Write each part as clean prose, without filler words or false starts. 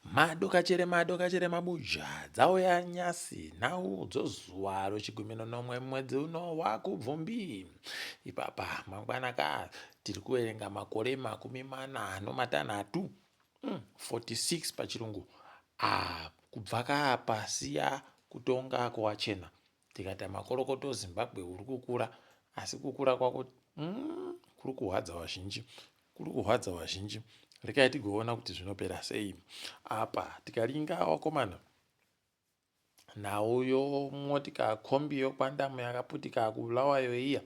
madokachere mabuja dzauya nyasi nhau dzozuva rochigumino nomwe mwedzi uno wakubvumbi. Ipapa mangwanaka tiri kuverenga makore 46 46 pachirungu. Kubva kaapa siya kutonga kwowachena tikati makorokoto Zimbabwe uri kukura, asi kukura kwako kuri kuhwadza vazhinji. Rekai tigoona kuti zvinopera sei. Apa tikaringa wakomana nauyo motika kombi yokwandamu yakaputika kubulawayo iya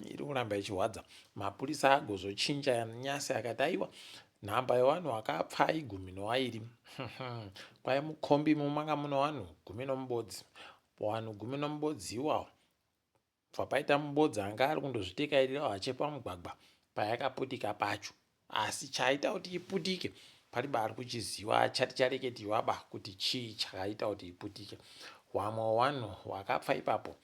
iri kuramba ichihwadza. Mapurisa agozochinja nyasi akati aiwa nhamba yevanhu vakapfa 12 kwai mukombi mumanga muno vanhu 18. Vanhu 18 iwawo bva paita mubodzi anga ari kundozvitekairira hachepa mugwagwa payakaputika pacho. Asi chaita kuti iputike paribari kuchiziva chati chareketiwaba kuti chii chakaita kuti iputike. Wamwe wavanhu wakapfa ipapo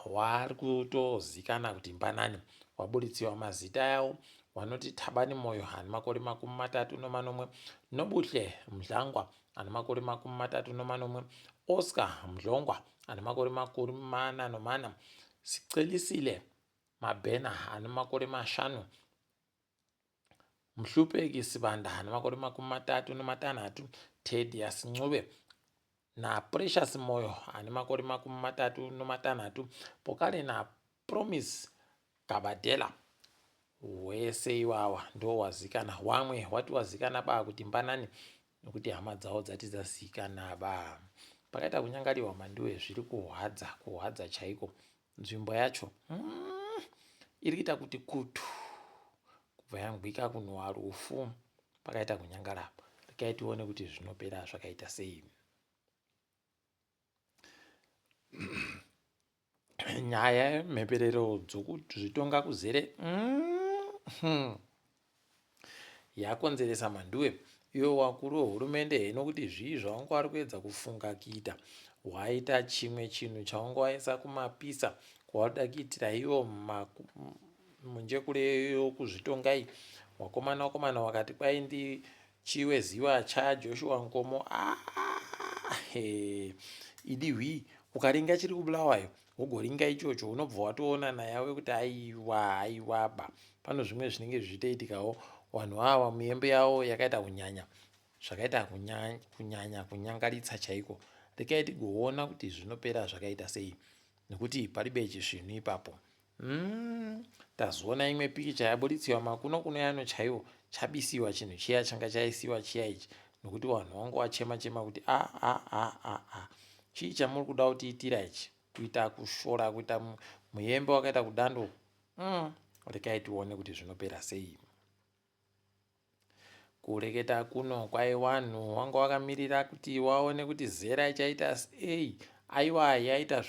wari kutozikana kuti mbanani, waburitsiwa mazita yavo. Wanoti Tabani Moyo ane makore 34, Nobuhle Mdlangwa ane makore 34, Oscar Mdlongwa ane makore 44, Sicelisile Mabhena ane makore 5, Mhlupeki Sibanda ane makore 36, Thaddeus Ncube naPrecious Moyo ane makore 36, pokare naPromise Gabadela. Wese iwawa ndo wazikana. Wamwe wati wazikana baa kuti mbanani nokuti hama dzavo dzati dzazikana baa. Pakaita kunyangariwa mandiwe zviri kuhwadza chaiko. Nzvimbo yacho iri kuita kuti kutu kubva yangwika kunhuhwa rufu. Pakaita kunyangara. Rekai tione kuti zvinopera zvakaita sei. Nyaya yemheperero dzokuzvitonga kuzere yakonzeresa manduwe. Iwo wakuru wehurumende nokuti zvii zvawanga wari kuedza kufunga kuita, waita chimwe chinhu chawanga waisa kumapisa kwawaida kuitira iwo munjekure yokuzvitongai. Wakomana wakati kwai ndichiwe ziva chaJoshua Nkomo. Idihwi ukaringa chiri kubulawayo wogoringa ichocho unobva watoona yawe kuti aiwaba. Pano zvimwe zvinenge zvichitoitikawo vanhu ava muyembe yavo yakaita kunyanya, zvakaita kunyangaritsa chaiko. Rekai tigoona kuti zvinopera zvakaita sei nekuti paribe chisvinhu ipapo. Tazoona imwe pikicha yaburitsiwa makuno kuno yano chaiwo chabisiwa chinhu chiya changa chaisiwa chiya ichi nokuti vanhu vanga wachema kuti chii chamuri kuda kutiitira ichi, kuita kushora, kuita muyembe wakaita kudando. Rekai tione kuti zvinopera sei. Kureketa kuno kwai vanhu wanga wakamirira kuti waone kuti zera ichaita sei. Aiwa yaita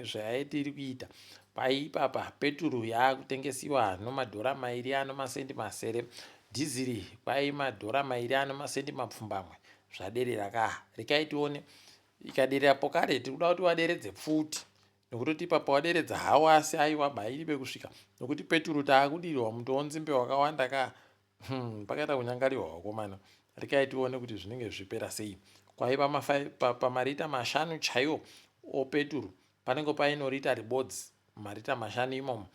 zvaitiri kuita. Paipapa peturu yaakutengesiwa $2 masendi masere. Dhiziri kwai $2 masendi mapfumbamwe. Zvaderera ka. Rekai tione. Ikaderera pokare tiri kuda kuti waderedze pfuti. Nokutoti papa waderedza hawo asi aiwa bairibe kusvika. Nokuti peturu taakudirwa mutoonzimbe wakawanda ka. Pakaita kunyangariwa wakomana. Rekai tione kuti zvinenge zvipera sei. Kwai pamarita 5 chaiwo opeturu panenge paino rita ribodzi. Marita 5 imomo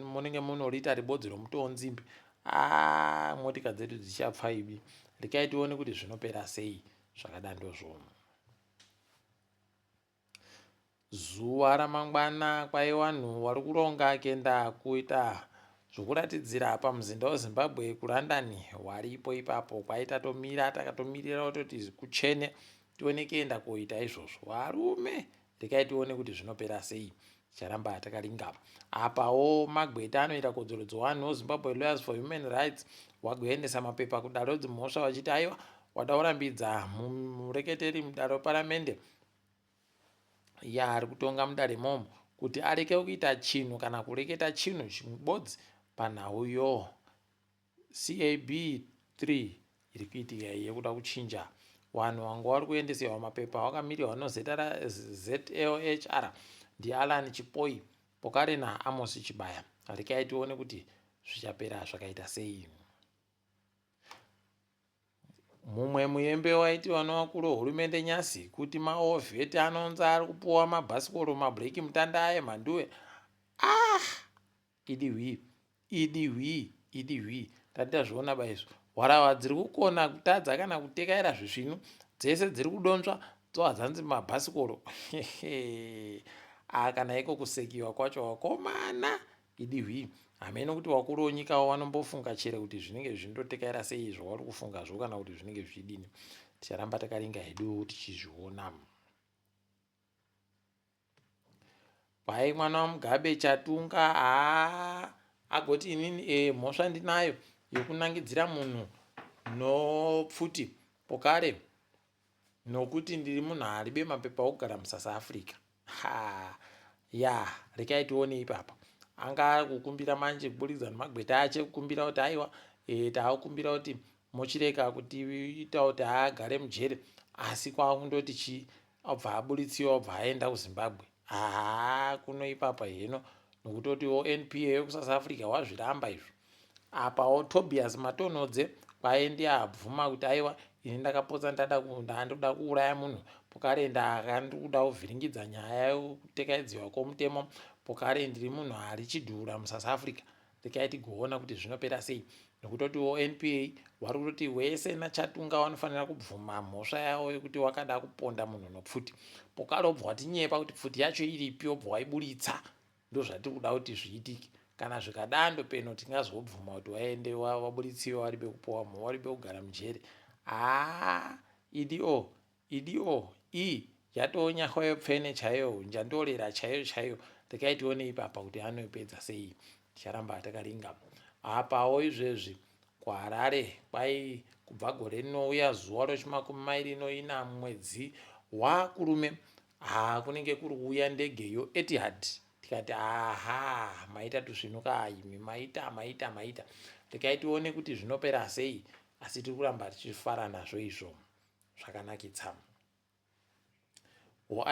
munenge muno rita ribodzi romutoonzimbe. Motika dzedu dzichapfa ibi. Rekai tione kuti zvinopera sei zvakadandozvo. Zuva ramangwana kwai vanhu vari kuronga kuenda kuita zvokuratidzira pamuzinda weZimbabwe kuLondon. Waripo ipapo kwai takatomirira kutoti kuchene tione kuenda koita izvozvo. Varume, rekai tione kuti zvinopera sei. Charamba takaringa. Apawo Magweta anoita kodzero dzevanhu weZimbabwe Lawyers for Human Rights wagoendesa mapepa kudare dzimhosva vachiti aiwa wada kurambidza mureketeri mudare paramende ari kutonga mudare momo kuti areke kuita chinhu kana kureketa chinhu chimubodzi panhau yo CAB 3 iri kuitika yekuda kuchinja. Vanhu vanga vari kuendesewa mapepa wakamirirwa nozeta raZLHR ndiAlan Chipoi pokare naAmos Chibaya. Rekai tione kuti zvichapera zvakaita sei. mumwe muembe waitiwa nowakuru wehurumende nyasi kuti maovheti anonzi ari kupuwa mabhasikoro mabhureki mutanda emhanduwe. idi hwii tati tazviona baizvo hwarahwa dziri kukona kutadza kana kutekaira zvisvinu dzese dziri kudonzva dzohadzanzi mabhasikoro. Kana iko kusekiwa kwacho wakomana idi hwii hamene kuti wakuru wenyika vanombofunga chere kuti zvinenge zvinototekaira sei izvo vari kufungazvo kana kuti zvinenge zvidini. Ticharamba takaringa hedu tichizviona. Pai mwana waMugabe chatunga agoti inini mhosva ndinayo yokunangidzira munhu nopfuti pokare nokuti ndiri munhu aribe mapepa okugara muSouth Africa. Rekai tione ipapa anga kukumbira manje kuburikidza nemagweta ache kukumbira kuti aiwa taakukumbira kuti mochireka kuti ita kuti agare mujere, asi kwakundoti chi abva aburitsiwa abva aenda kuZimbabwe. Kuno ipapa heno nokutotiwo NPA yokuSouth Africa wazviramba izvo. Apawo Tobias Matonodze kwaendi abvuma kuti aiwa ini ndakapotsa ndandoda kuuraya munhu pokare ndikuda kuvhiringidza nyaya yokutekaidziwa kwomutemo pokare ndiri munhu ari chidhura muSouth Africa. Rekai tigoona kuti zvinopera sei nokutotiwo NPA vari kutoti wese nachatunga vanofanira kubvuma mhosva yavo yekuti wakada kuponda munhu nopfuti pokare obva watinyepa kuti pfuti yacho iripi obva waiburitsa. Ndozvatiri kuda kuti zviitike. Kana zvikadando peno tingazobvuma kuti waende waburitsiwa waribe kupuwa mhosva waribe kugara mujere. idio yatonyahwa yopfene chaiyo njandorera chaiyo. Rekai tione ipapa kuti anoipedza sei. Ticharamba takaringa. Apawo izvezvi kuHarare kwai kubva gore rinouya zuva re24 mwedzi waKurume kunenge kuri kuuya ndege yoEtihad. Tikati maita tuzvinuka imi maita. Rekai tione kuti zvinopera sei, asi tiri kuramba tichifara nazvo izvo zvakanakitsa.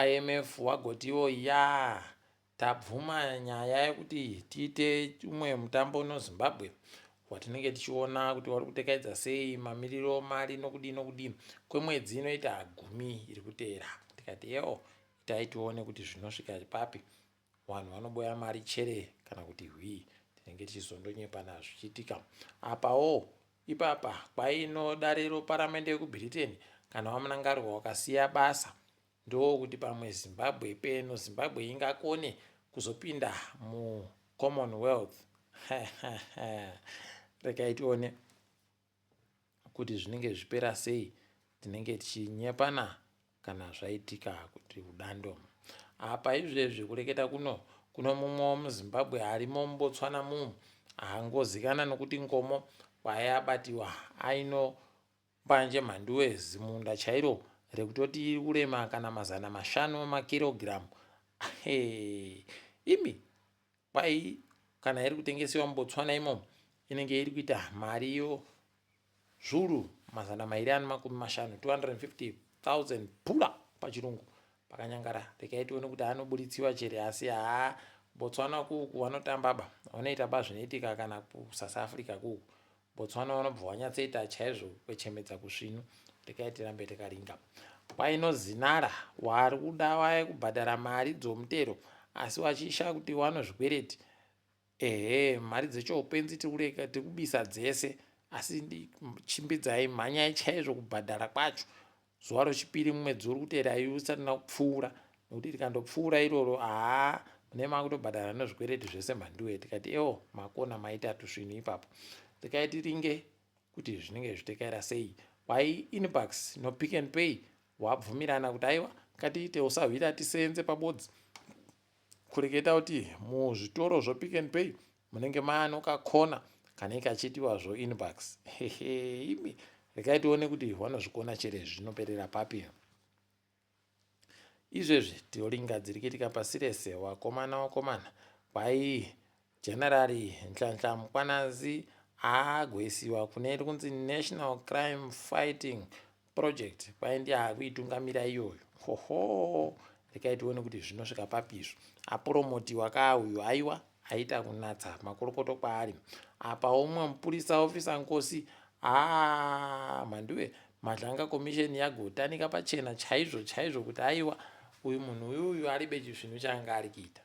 IMF wagotiwo tabvuma nyaya yekuti tiite umwe mutambo noZimbabwe watinenge tichiona kuti wari kutekaidza sei mamiriro mari nokudini kwemwedzi inoita 10 iri kuteera. Tikati itai tione kuti zvinosvika papi, vanhu vanoboya mari chere kana kuti hwii. Tinenge tichizondonyepana zvichiitika. Apawo ipapa kwainodariro paramende yekuBritain kana wamunangarwa wakasiya basa ndokuti pamwe Zimbabwe peno Zimbabwe ingakone kuzopinda muCommonwealth. Rekai tione kuti zvinenge zvipera sei. Tinenge tichinyepana kana zvaitika kuti udando. Apa izvezvi kureketa kuno mumwe womuZimbabwe arimo muBotswana angozikana nokuti ngomo kwaaiabatiwa aino mbanje mhanduwe zimunda chairo rekutoti urema kana 500 makirogiramu. Imi kwai kana iri kutengesewa muBotswana imomo inenge iri kuita mari zviuru 250,000 250,000 pula pachirungu pakanyangara. Rekai tione kuti anobuditsiwa chere, asi Botswana kuku vanotamba vanoita zvinoitika kana kuSouth Africa kuku. Botswana vanobva vanyatsoita chaizvo kwechemedza kusvinu. Rekai tirambe takaringa. Painozinara wari kuda waya kubhadhara mari dzomutero asi wachisha kuti wanozvikwereti. Mari dzechoupenzi tiri kubisa dzese, asi chimbidzai mhanyai chaizvo kubhadhara kwacho. Zuva rechipiri mumwedzi uri kuteera usina kupfuura, nokuti tikandopfuura iroro mune makutobhadhara nezvikwereti zvese mhanduwe. Tikati makona maita tusvinu ipapo. Rekai tiringe kuti zvinenge zvitekaira sei. Kwai Inbucks noPick n Pay wabvumirana kuti aiwa ngatiite usahwira tisenze pabodzi. Kureketa kuti muzvitoro zvoPick n Pay munenge maanokakona kana ikachitiwazvo Inbucks. Imi rekai tione kuti vanozvikona chere zvinoperera papi. Izvezvi tioringa dziri kuitika pasi rese wakomana kwai General Nhlanhla Mkhwanazi agoisiwa kune kunzi National Crime Fighting Project kwai ndiye akuitungamira iyoyo. Rekai tione kuti zvinosvika papi izvo. Apromotiwa kauyu aiwa aita kunatsa makorokoto kwaari. Apa umwe mupurisa ofisa Nkosi mhanduwe madlanga komisheni yagotanika pachena chaizvo kuti aiwa uyu munhu uyuyu ari bechizvinu chaanga ari kuita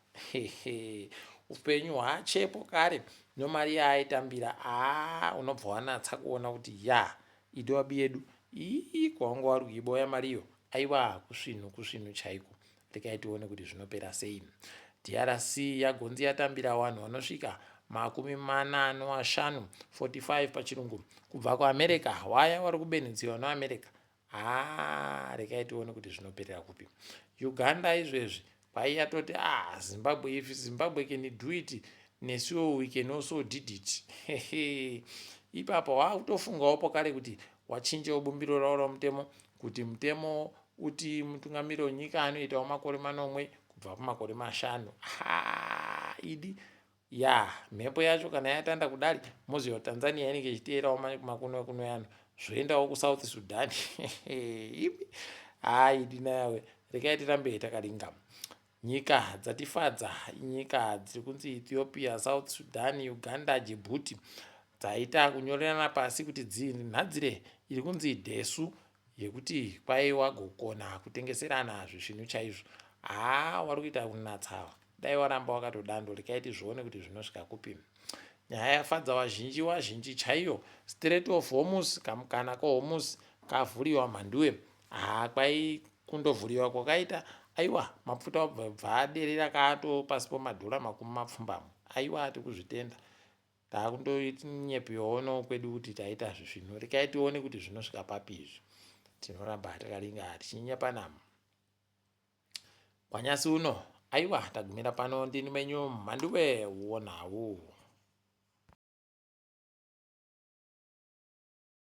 upenyu hwaachepo kare nomari yaaitambira unobva wanatsa kuona kuti idowabi yedu kwanga wari kuiboya mariyo aiwa kusvinu chaiko. Regai tione kuti zvinopera sei. DRC yagonzi yatambira vanhu vanosvika 45 pachirungu kubva kuamerica. Waya wari kubenidziwa noamerica. Regai tione kuti zvinoperera kupi. Uganda izvezvi kwaiyatoti Zimbabwe, if Zimbabwe can do it, nesuwo we can also did it. Ipapo wakutofungawo pokare kuti wachinjawo bumbiro rawo ramutemo kuti mutemo uti mutungamiriri wenyika anoitawo makore 8 kubva pamakore 5. Idi mhepo yacho kana yatanda kudari moziva Tanzania inenge ichiteerawo makuno yano zvoendawo kuSouth Sudan. Idi nayawe regai tirambe takaringa. Nyika dzatifadza nyika dziri kunzi Ethiopia, South Sudan, Uganda, Djibouti dzaita kunyorerana pasi kuti dzinhadzire iri kunzi Desu yekuti kwai wagokona kutengeserana zvinhu chaizvo. Wari kuita kunatsava dai waramba wakatodando. Regai tizvione kuti zvinosvika kupi. Nyaya yafadza wazhinji chaiyo. Strait of Hormuz, kamukana kaHormuz kavhuriwa mhanduwe. Kwai kundovhuriwa kwakaita aiwa mapfuta obva aderera kaato pasi pomadhora 20. Aiwa tikuzvitenda. Takundoinyepiwawo nokwedu kuti taita zvinhu. Regai tione kuti zvinosvika papi izvi. Tinoramba takaringa tichinyepa kwanyasi uno. Aiwa tagumira pano ndini menyu Mhanduwe wonawo.